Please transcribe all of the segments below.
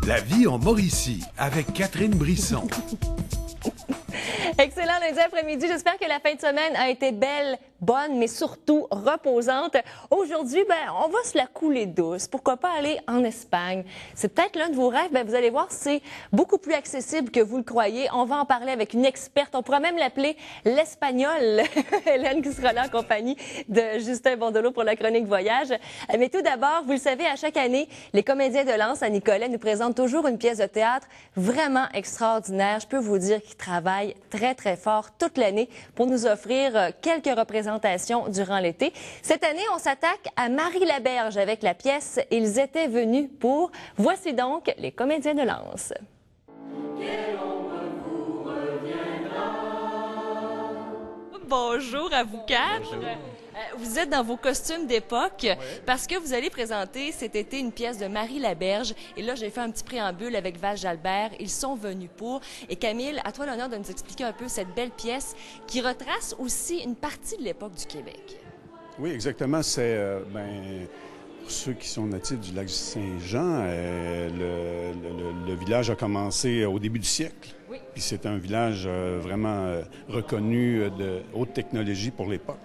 La vie en Mauricie avec Catherine Brisson. Excellent lundi après-midi. J'espère que la fin de semaine a été belle, bonne, mais surtout reposante. Aujourd'hui, on va se la couler douce. Pourquoi pas aller en Espagne? C'est peut-être l'un de vos rêves. Vous allez voir, c'est beaucoup plus accessible que vous le croyez. On va en parler avec une experte. On pourra même l'appeler l'Espagnole. Hélène qui sera là en compagnie de Justin Bondelot pour la chronique voyage. Mais tout d'abord, vous le savez, à chaque année, les comédiens de Lens à Nicolet nous présentent toujours une pièce de théâtre vraiment extraordinaire. Je peux vous dire qu'ils travaillent très fort toute l'année pour nous offrir quelques représentations durant l'été. Cette année, on s'attaque à Marie-Laberge avec la pièce « Ils étaient venus pour ». Voici donc les comédiens de Lens. Bonjour à vous quatre. Bonjour. Vous êtes dans vos costumes d'époque parce que vous allez présenter cet été une pièce de Marie-Laberge. Et là, j'ai fait un petit préambule avec Val Jalbert. Ils sont venus pour. Et Camille, à toi l'honneur de nous expliquer un peu cette belle pièce qui retrace aussi une partie de l'époque du Québec. Oui, exactement. C'est, pour ceux qui sont natifs du lac Saint-Jean, le village a commencé au début du siècle. Oui. Puis c'est un village vraiment reconnu de haute technologie pour l'époque.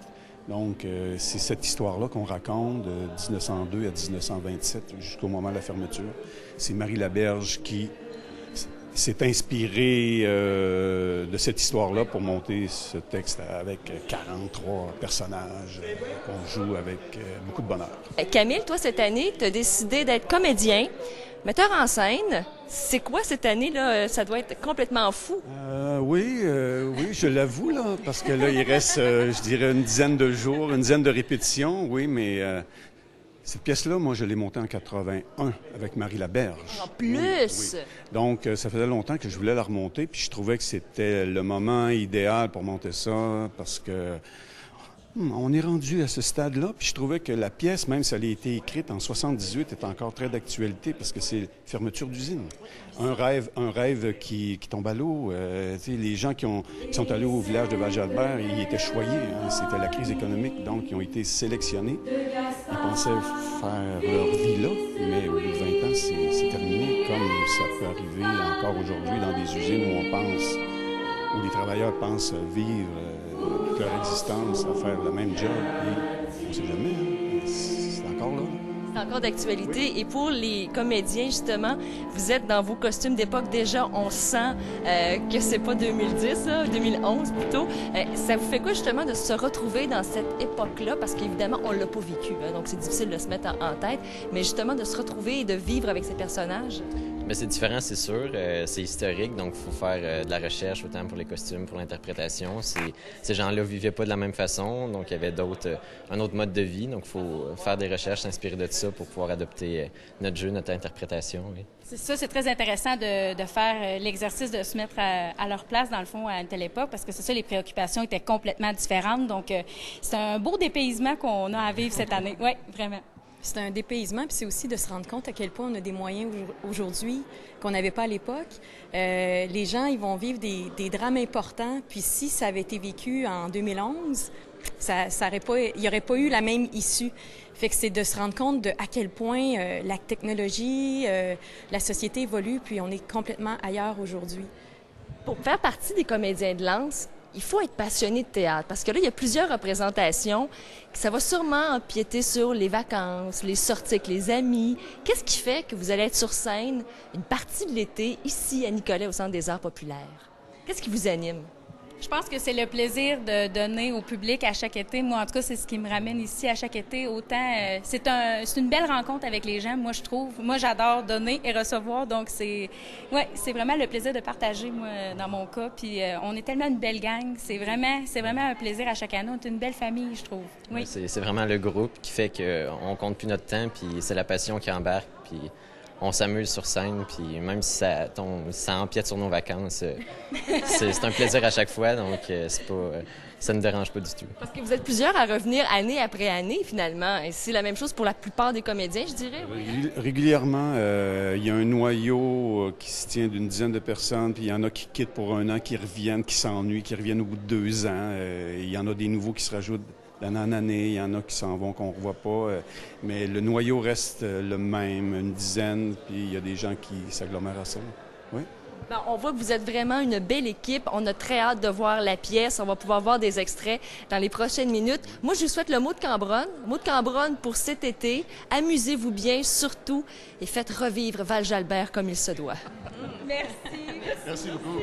Donc, c'est cette histoire-là qu'on raconte de 1902 à 1927 jusqu'au moment de la fermeture. C'est Marie-Laberge qui s'est inspirée de cette histoire-là pour monter ce texte avec 43 personnages qu'on joue avec beaucoup de bonheur. Camille, toi, cette année, tu as décidé d'être comédien, metteur en scène. C'est quoi cette année-là? Ça doit être complètement fou. Oui, je l'avoue, là, parce que là, il reste, je dirais, une dizaine de jours, une dizaine de répétitions, oui, mais cette pièce-là, moi, je l'ai montée en 81 avec Marie-Laberge. En plus! Oui. Donc, ça faisait longtemps que je voulais la remonter, puis je trouvais que c'était le moment idéal pour monter ça, parce que on est rendu à ce stade-là, puis je trouvais que la pièce, même si elle a été écrite en 78, est encore très d'actualité parce que c'est fermeture d'usine. Un rêve qui tombe à l'eau. Les gens qui sont allés au village de Val-Jalbert, ils étaient choyés. Hein, c'était la crise économique, donc ils ont été sélectionnés. Ils pensaient faire leur vie là, mais au bout de 20 ans, c'est terminé, comme ça peut arriver encore aujourd'hui dans des usines où les travailleurs pensent vivre toute leur existence à faire le même job et on ne sait jamais, hein, c'est encore là. C'est encore d'actualité. Oui. Et pour les comédiens, justement, vous êtes dans vos costumes d'époque. Déjà, on sent que c'est pas 2010, là, 2011 plutôt. Ça vous fait quoi, justement, de se retrouver dans cette époque-là? Parce qu'évidemment, on l'a pas vécu, hein, donc c'est difficile de se mettre en tête. Mais justement, de se retrouver et de vivre avec ces personnages. Bien, c'est différent, c'est sûr. C'est historique, donc il faut faire de la recherche autant pour les costumes, pour l'interprétation. Ces gens-là vivaient pas de la même façon, donc il y avait un autre mode de vie. Donc il faut faire des recherches, s'inspirer de ça pour pouvoir adopter notre jeu, notre interprétation. Oui. C'est ça, c'est très intéressant de faire l'exercice de se mettre à leur place, dans le fond, à une telle époque, parce que c'est ça, les préoccupations étaient complètement différentes. Donc c'est un beau dépaysement qu'on a à vivre cette année. Oui, vraiment. C'est un dépaysement, puis c'est aussi de se rendre compte à quel point on a des moyens aujourd'hui qu'on n'avait pas à l'époque. Les gens, ils vont vivre des drames importants, puis si ça avait été vécu en 2011, il n'y aurait pas eu la même issue. Fait que c'est de se rendre compte à quel point la technologie, la société évolue, puis on est complètement ailleurs aujourd'hui. Pour faire partie des comédiens de Lens, il faut être passionné de théâtre parce que là, il y a plusieurs représentations. Ça va sûrement empiéter sur les vacances, les sorties avec les amis. Qu'est-ce qui fait que vous allez être sur scène une partie de l'été ici à Nicolet au Centre des Arts populaires? Qu'est-ce qui vous anime? Je pense que c'est le plaisir de donner au public à chaque été. Moi, en tout cas, c'est ce qui me ramène ici à chaque été. Autant, c'est une belle rencontre avec les gens, moi, je trouve. Moi, j'adore donner et recevoir. Donc, c'est vraiment le plaisir de partager, moi, dans mon cas. Puis, on est tellement une belle gang. C'est vraiment un plaisir à chaque année. On est une belle famille, je trouve. Oui. C'est vraiment le groupe qui fait qu'on compte plus notre temps, puis c'est la passion qui embarque, puis on s'amuse sur scène, puis même si ça empiète sur nos vacances, c'est un plaisir à chaque fois, donc ça ne dérange pas du tout. Parce que vous êtes plusieurs à revenir année après année, finalement, et c'est la même chose pour la plupart des comédiens, je dirais. Oui. Régulièrement, il y a un noyau qui se tient d'une dizaine de personnes, puis il y en a qui quittent pour un an, qui reviennent, qui s'ennuient, qui reviennent au bout de 2 ans. Il y en a des nouveaux qui se rajoutent d'année en année. Il y en a qui s'en vont, qu'on ne revoit pas. Mais le noyau reste le même, une dizaine, puis il y a des gens qui s'agglomèrent à ça. Oui. Bien, on voit que vous êtes vraiment une belle équipe. On a très hâte de voir la pièce. On va pouvoir voir des extraits dans les prochaines minutes. Moi, je vous souhaite le mot de Cambronne. Mot de Cambronne pour cet été. Amusez-vous bien, surtout, et faites revivre Val-Jalbert comme il se doit. Merci. Merci beaucoup.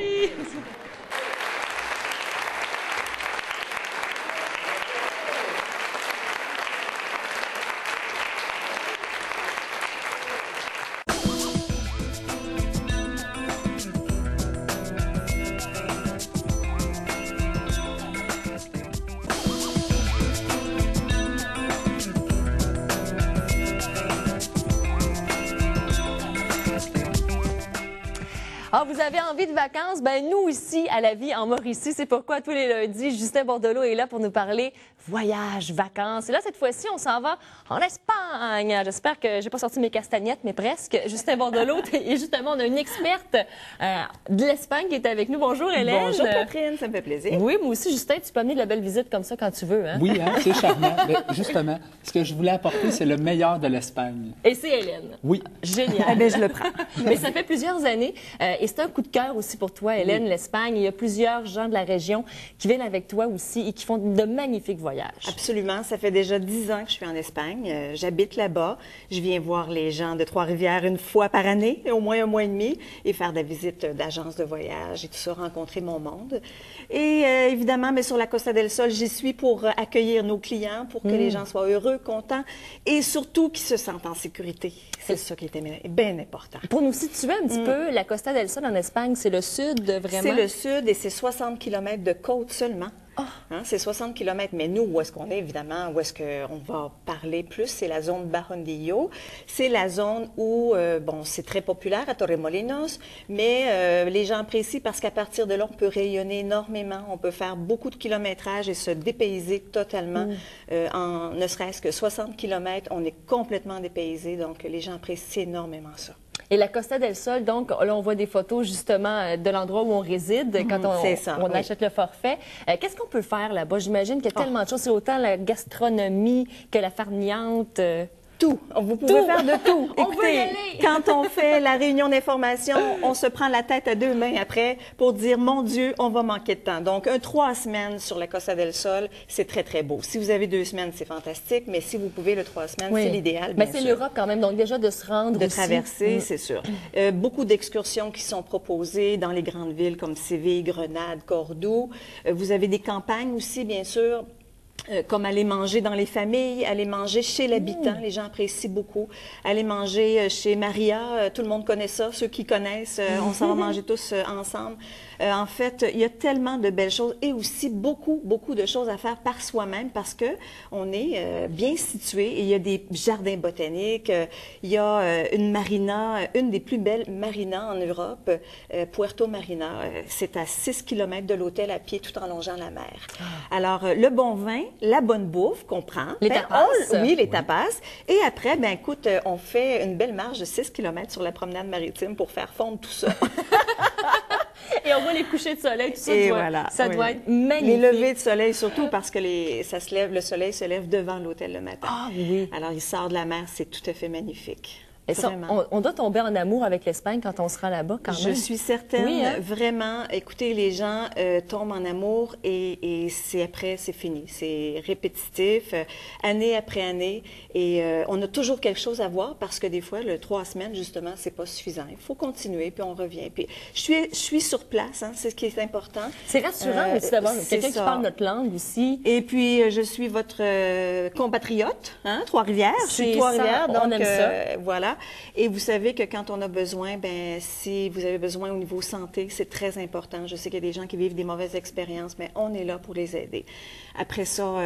Ah, vous avez envie de vacances? Ben nous ici, à La Vie en Mauricie, c'est pourquoi tous les lundis, Justin Bordelot est là pour nous parler voyage, vacances. Et là, cette fois-ci, on s'en va en Espagne. J'espère que j'ai pas sorti mes castagnettes, mais presque. Justin Bordelot, et justement, on a une experte de l'Espagne qui est avec nous. Bonjour, Hélène. Bonjour, Catherine, ça me fait plaisir. Oui, moi aussi, Justin, tu peux amener de la belle visite comme ça quand tu veux. Hein? Oui, hein, c'est charmant. Mais justement, ce que je voulais apporter, c'est le meilleur de l'Espagne. Et c'est Hélène. Oui. Génial. Eh bien, je le prends. Mais ça fait plusieurs années, et c'est un coup de cœur aussi pour toi, Hélène, l'Espagne. Il y a plusieurs gens de la région qui viennent avec toi aussi et qui font de magnifiques voyages. Absolument. Ça fait déjà 10 ans que je suis en Espagne. J'habite là-bas. Je viens voir les gens de Trois-Rivières une fois par année, au moins un mois et demi, et faire des visites d'agences de voyage et tout ça, rencontrer mon monde. Et évidemment, mais sur la Costa del Sol, j'y suis pour accueillir nos clients, pour que les gens soient heureux, contents et surtout qu'ils se sentent en sécurité. C'est ça qui est bien important. Pour nous situer un petit peu, la Costa del Sol en Espagne, c'est le sud vraiment? C'est le sud et c'est 60 km de côte seulement. Hein, c'est 60 km, mais nous, où est-ce qu'on est, évidemment, où est-ce qu'on va parler plus, c'est la zone Barrondillo. C'est la zone où, bon, c'est très populaire à Torremolinos, mais les gens apprécient parce qu'à partir de là, on peut rayonner énormément, on peut faire beaucoup de kilométrage et se dépayser totalement. En ne serait-ce que 60 km, on est complètement dépaysé, donc les gens apprécient énormément ça. Et la Costa del Sol, donc, là, on voit des photos justement de l'endroit où on réside quand on achète le forfait. Qu'est-ce qu'on peut faire là-bas? J'imagine qu'il y a tellement de choses. C'est autant la gastronomie que la farniente. Tout. Vous pouvez faire de tout. On Écoutez, veut y aller. quand on fait la réunion d'information, on se prend la tête à deux mains après pour dire, mon Dieu, on va manquer de temps. Donc, 3 semaines sur la Costa del Sol, c'est très, très beau. Si vous avez 2 semaines, c'est fantastique, mais si vous pouvez, le 3 semaines, c'est l'idéal, bien Mais c'est sûr. l'Europe quand même, donc déjà de se rendre De aussi. traverser, c'est sûr. Beaucoup d'excursions qui sont proposées dans les grandes villes comme Séville, Grenade, Cordoue. Vous avez des campagnes aussi, bien sûr. Comme aller manger dans les familles, aller manger chez l'habitant, les gens apprécient beaucoup. Aller manger chez Maria, tout le monde connaît ça, ceux qui connaissent, on s'en va manger tous ensemble. En fait, il y a tellement de belles choses et aussi beaucoup, beaucoup de choses à faire par soi-même parce que on est bien situé et il y a des jardins botaniques, il y a une marina, une des plus belles marinas en Europe, Puerto Marina. C'est à 6 km de l'hôtel à pied tout en longeant la mer. Alors, le bon vin, la bonne bouffe qu'on prend. Les tapas. Oui, les tapas. Et après, ben écoute, on fait une belle marche de 6 km sur la promenade maritime pour faire fondre tout ça. Et on voit les couchers de soleil, tout ça, Et doit, voilà, ça oui. doit être magnifique. Les levées de soleil surtout parce que le soleil se lève devant l'hôtel le matin. Ah oui. Alors, il sort de la mer, c'est tout à fait magnifique. Et ça, on doit tomber en amour avec l'Espagne quand on sera là-bas, quand même. Je suis certaine, Oui, hein? vraiment. Écoutez, les gens tombent en amour et c'est après, c'est fini. C'est répétitif, année après année. Et on a toujours quelque chose à voir parce que des fois, le 3 semaines, justement, c'est pas suffisant. Il faut continuer, puis on revient. Puis je suis sur place, hein, c'est ce qui est important. C'est rassurant aussi d'avoir quelqu'un qui ça. parle notre langue aussi. Et puis, je suis votre compatriote, hein, Trois-Rivières. Je suis C'est Trois-Rivières, ça, donc on aime ça. voilà. Et vous savez que quand on a besoin, ben si vous avez besoin au niveau santé, c'est très important. Je sais qu'il y a des gens qui vivent des mauvaises expériences, mais on est là pour les aider. Après ça,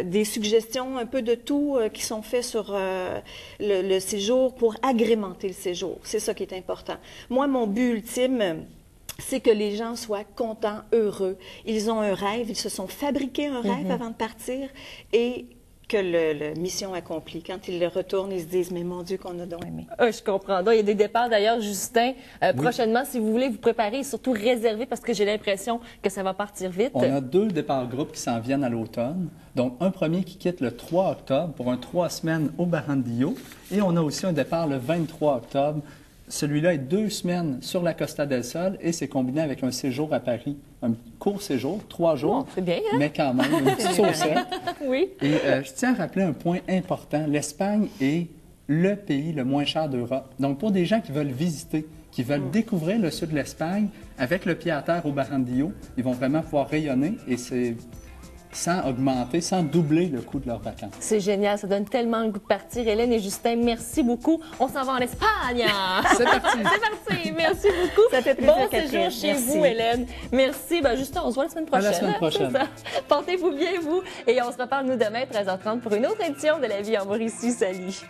des suggestions, un peu de tout qui sont faits sur le séjour pour agrémenter le séjour. C'est ça qui est important. Moi, mon but ultime, c'est que les gens soient contents, heureux. Ils ont un rêve, ils se sont fabriqués un rêve avant de partir et que la mission accomplie. Quand ils le retournent, ils se disent, mais mon Dieu, qu'on a donc aimé. Je comprends. Donc, il y a des départs d'ailleurs, Justin. Prochainement, si vous voulez vous préparer et surtout réserver, parce que j'ai l'impression que ça va partir vite. On a 2 départs groupes qui s'en viennent à l'automne. Donc, un premier qui quitte le 3 octobre pour un 3 semaines au Barandillo. Et on a aussi un départ le 23 octobre. Celui-là est 2 semaines sur la Costa del Sol et c'est combiné avec un séjour à Paris. Un court séjour, 3 jours. Bon, c'est bien, hein? Mais quand même, une petite saucette. Oui. Et je tiens à rappeler un point important. L'Espagne est le pays le moins cher d'Europe. Donc, pour des gens qui veulent visiter, qui veulent découvrir le sud de l'Espagne, avec le pied à terre au Barandillo, ils vont vraiment pouvoir rayonner et c'est sans augmenter, sans doubler le coût de leurs vacances. C'est génial, ça donne tellement le goût de partir. Hélène et Justin, merci beaucoup. On s'en va en Espagne. C'est parti! C'est parti, merci beaucoup. Ça fait plaisir, Bon Catherine. séjour chez Merci. vous, Hélène. Merci. Justin, on se voit la semaine prochaine. À la semaine prochaine. C'est ça. Portez-vous bien, vous. Et on se reparle, nous, demain, 13h30, pour une autre édition de La vie en Mauricie. Salut!